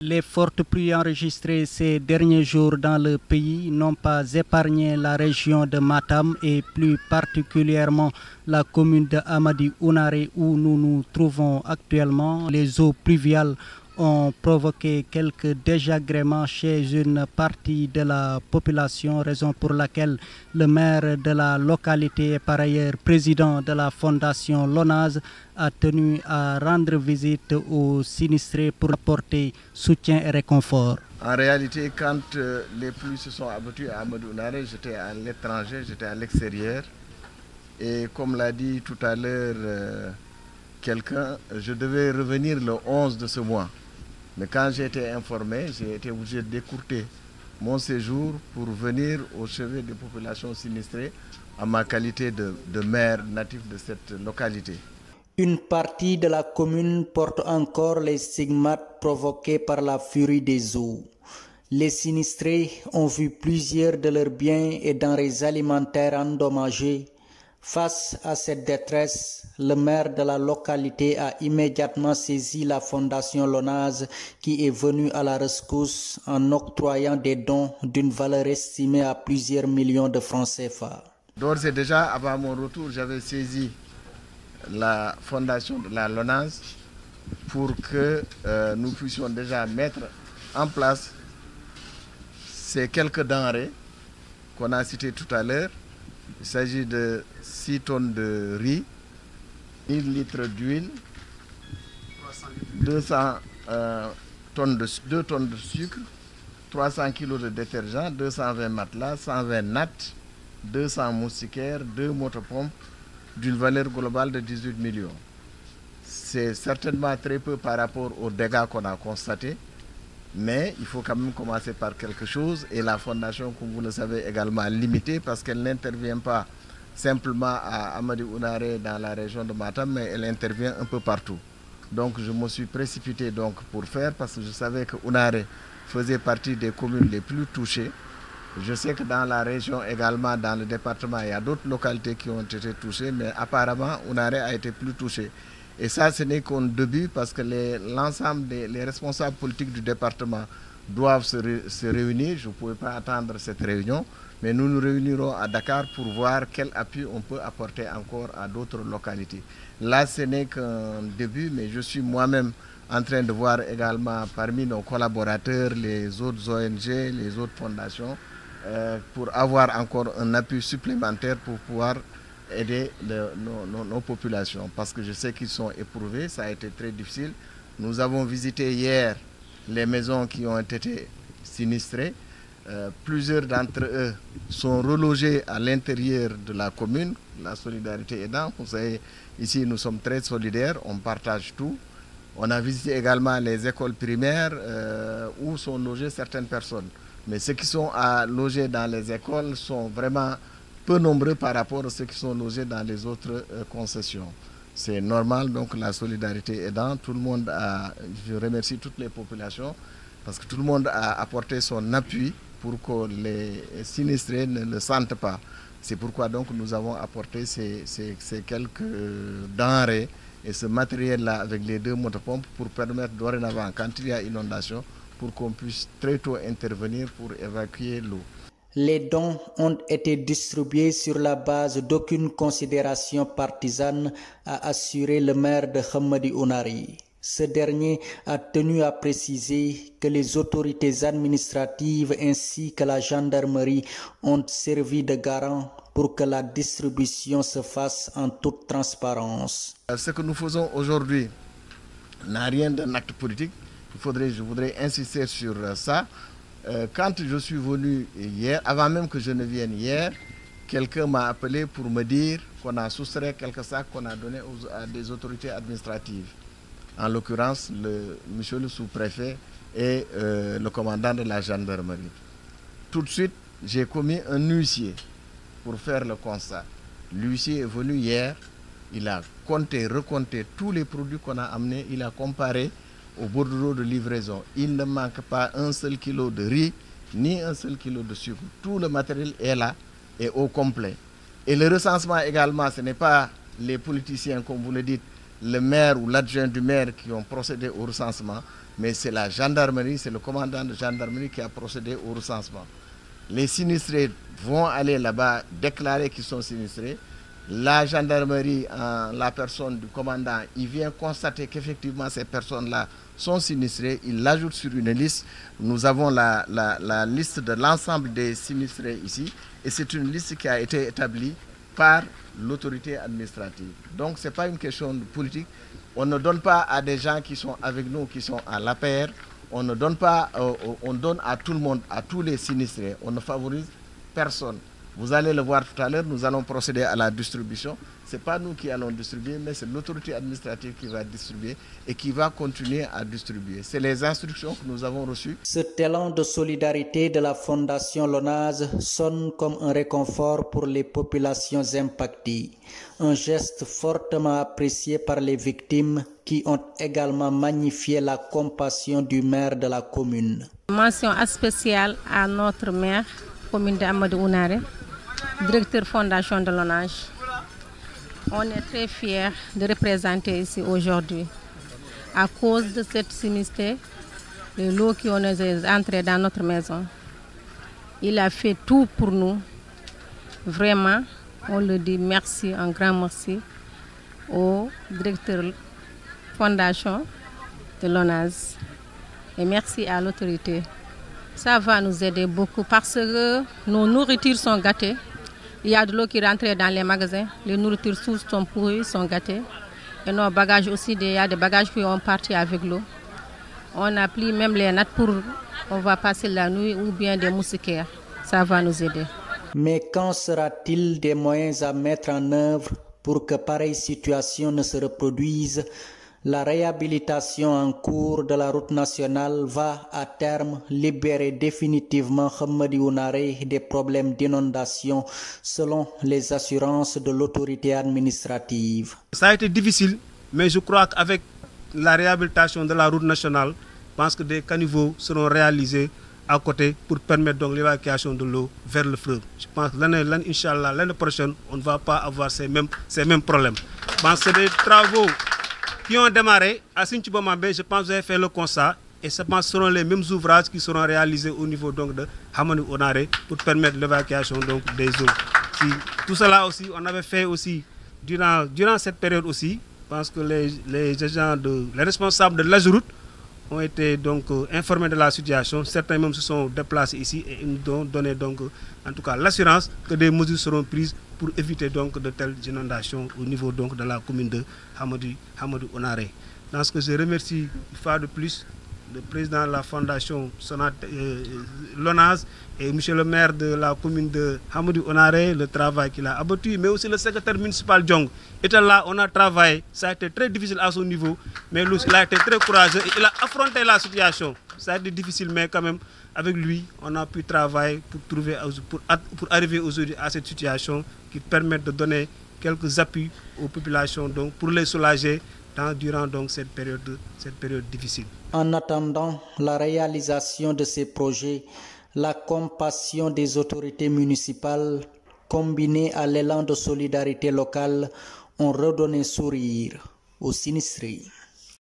Les fortes pluies enregistrées ces derniers jours dans le pays n'ont pas épargné la région de Matam et plus particulièrement la commune de Amadi Ounaré où nous nous trouvons actuellement. Les eaux pluviales ont provoqué quelques désagréments chez une partie de la population, raison pour laquelle le maire de la localité et par ailleurs président de la fondation LONASE a tenu à rendre visite aux sinistrés pour apporter soutien et réconfort. En réalité, quand les pluies se sont abattues à Amadou Ounaré, j'étais à l'étranger, j'étais à l'extérieur. Et comme l'a dit tout à l'heure quelqu'un, je devais revenir le 11 de ce mois. Mais quand j'ai été informé, j'ai été obligé d'écourter mon séjour pour venir au chevet des populations sinistrées en ma qualité de maire natif de cette localité. Une partie de la commune porte encore les stigmates provoqués par la furie des eaux. Les sinistrés ont vu plusieurs de leurs biens et denrées alimentaires endommagés. Face à cette détresse, le maire de la localité a immédiatement saisi la fondation LONASE qui est venue à la rescousse en octroyant des dons d'une valeur estimée à plusieurs millions de francs CFA. D'ores et déjà, avant mon retour, j'avais saisi la fondation de la LONASE pour que nous puissions déjà mettre en place ces quelques denrées qu'on a citées tout à l'heure. Il s'agit de 6 tonnes de riz, 1000 litres d'huile, 2 tonnes de sucre, 300 kg de détergent, 220 matelas, 120 nattes, 200 moustiquaires, 2 motopompes d'une valeur globale de 18 millions. C'est certainement très peu par rapport aux dégâts qu'on a constatés, mais il faut quand même commencer par quelque chose et la fondation, comme vous le savez, également limitée parce qu'elle n'intervient pas simplement à Amadi Ounaré dans la région de Matam, mais elle intervient un peu partout. Donc je me suis précipité donc pour faire parce que je savais que Ounaré faisait partie des communes les plus touchées. Je sais que dans la région également, dans le département, il y a d'autres localités qui ont été touchées, mais apparemment Ounaré a été plus touché. Et ça, ce n'est qu'un début parce que l'ensemble des responsables politiques du département doivent se réunir. Je ne pouvais pas attendre cette réunion, mais nous nous réunirons à Dakar pour voir quel appui on peut apporter encore à d'autres localités. Là, ce n'est qu'un début, mais je suis moi-même en train de voir également parmi nos collaborateurs, les autres ONG, les autres fondations, pour avoir encore un appui supplémentaire pour pouvoir aider nos populations parce que je sais qu'ils sont éprouvés, ça a été très difficile. Nous avons visité hier les maisons qui ont été sinistrées. Plusieurs d'entre eux sont relogés à l'intérieur de la commune, la solidarité aidant. Vous savez, ici nous sommes très solidaires, on partage tout. On a visité également les écoles primaires où sont logées certaines personnes. Mais ceux qui sont logés dans les écoles sont vraiment peu nombreux par rapport à ceux qui sont logés dans les autres concessions. C'est normal, donc la solidarité aidant, tout le monde je remercie toutes les populations parce que tout le monde a apporté son appui pour que les sinistrés ne le sentent pas. C'est pourquoi donc nous avons apporté ces quelques denrées et ce matériel-là avec les 2 motopompes pour permettre dorénavant, quand il y a inondation, pour qu'on puisse très tôt intervenir pour évacuer l'eau. Les dons ont été distribués sur la base d'aucune considération partisane, a assuré le maire de Amadi Ounaré. Ce dernier a tenu à préciser que les autorités administratives ainsi que la gendarmerie ont servi de garant pour que la distribution se fasse en toute transparence. Ce que nous faisons aujourd'hui n'a rien d'un acte politique. Je voudrais insister sur ça. Quand je suis venu hier, avant même que je ne vienne hier, quelqu'un m'a appelé pour me dire qu'on a soustrait quelques sacs qu'on a donnés à des autorités administratives. En l'occurrence, monsieur le sous-préfet et le commandant de la gendarmerie. Tout de suite, j'ai commis un huissier pour faire le constat. L'huissier est venu hier, il a compté, recompté tous les produits qu'on a amenés, il a comparé au bordereau de livraison. Il ne manque pas un seul kilo de riz, ni un seul kilo de sucre. Tout le matériel est là et au complet. Et le recensement également, ce n'est pas les politiciens, comme vous le dites, le maire ou l'adjoint du maire qui ont procédé au recensement. mais c'est la gendarmerie, c'est le commandant de gendarmerie qui a procédé au recensement. Les sinistrés vont aller là-bas déclarer qu'ils sont sinistrés. La gendarmerie, la personne du commandant, il vient constater qu'effectivement ces personnes-là sont sinistrées. Il l'ajoute sur une liste. Nous avons la liste de l'ensemble des sinistrés ici. Et c'est une liste qui a été établie par l'autorité administrative. Donc ce n'est pas une question de politique. On ne donne pas à des gens qui sont avec nous, qui sont à l'APR. On ne donne pas, on donne à tout le monde, à tous les sinistrés. On ne favorise personne. Vous allez le voir tout à l'heure, nous allons procéder à la distribution. Ce n'est pas nous qui allons distribuer, mais c'est l'autorité administrative qui va distribuer et qui va continuer à distribuer. C'est les instructions que nous avons reçues. Cet élan de solidarité de la Fondation Lonase sonne comme un réconfort pour les populations impactées. Un geste fortement apprécié par les victimes qui ont également magnifié la compassion du maire de la commune. Mention spéciale à notre maire, commune d'Amadou Ounaré, directeur Fondation de Lonase. On est très fiers de représenter ici aujourd'hui. À cause de cette sinistrée, les lots qui ont entrés dans notre maison, il a fait tout pour nous. Vraiment, on le dit merci, un grand merci au directeur Fondation de Lonase. Et merci à l'autorité. Ça va nous aider beaucoup parce que nos nourritures sont gâtées. Il y a de l'eau qui rentre dans les magasins. Les nourritures sont pourries, sont gâtées. Et nos bagages aussi, il y a des bagages qui ont parti avec l'eau. On a pris même les nattes pour, on va passer la nuit ou bien des moustiquaires. Ça va nous aider. Mais quand sera-t-il des moyens à mettre en œuvre pour que pareille situation ne se reproduise? La réhabilitation en cours de la route nationale va à terme libérer définitivement Hamadi Ounaré des problèmes d'inondation selon les assurances de l'autorité administrative. Ça a été difficile, mais je crois qu'avec la réhabilitation de la route nationale, je pense que des caniveaux seront réalisés à côté pour permettre donc l'évacuation de l'eau vers le fleuve. Je pense que l'année prochaine, on ne va pas avoir ces mêmes problèmes. Je pense que c'est des travaux qui ont démarré à Sinthiou-Bamambé. Je pense que vous avez fait le constat et je pense que ce seront les mêmes ouvrages qui seront réalisés au niveau donc de Hamadi Ounaré pour permettre l'évacuation donc des eaux. Tout cela aussi, on avait fait aussi durant cette période aussi, je pense que les responsables de l'AGEROUTE ont été donc informés de la situation. Certains même se sont déplacés ici et ils nous ont donné donc en tout cas l'assurance que des mesures seront prises pour éviter donc de telles inondations au niveau donc de la commune de Hamadi Ounaré. Dans ce que je remercie une fois de plus le président de la fondation Lonase et monsieur le maire de la commune de Hamadi Ounaré, le travail qu'il a abattu, mais aussi le secrétaire municipal Djong. Était là, on a travaillé, ça a été très difficile à son niveau, mais lui, il a été très courageux et il a affronté la situation. Ça a été difficile, mais quand même, avec lui, on a pu travailler pour arriver aujourd'hui à cette situation qui permet de donner quelques appuis aux populations donc, pour les soulager durant donc, cette période difficile. En attendant la réalisation de ces projets, la compassion des autorités municipales, combinée à l'élan de solidarité locale, ont redonné sourire aux sinistrés.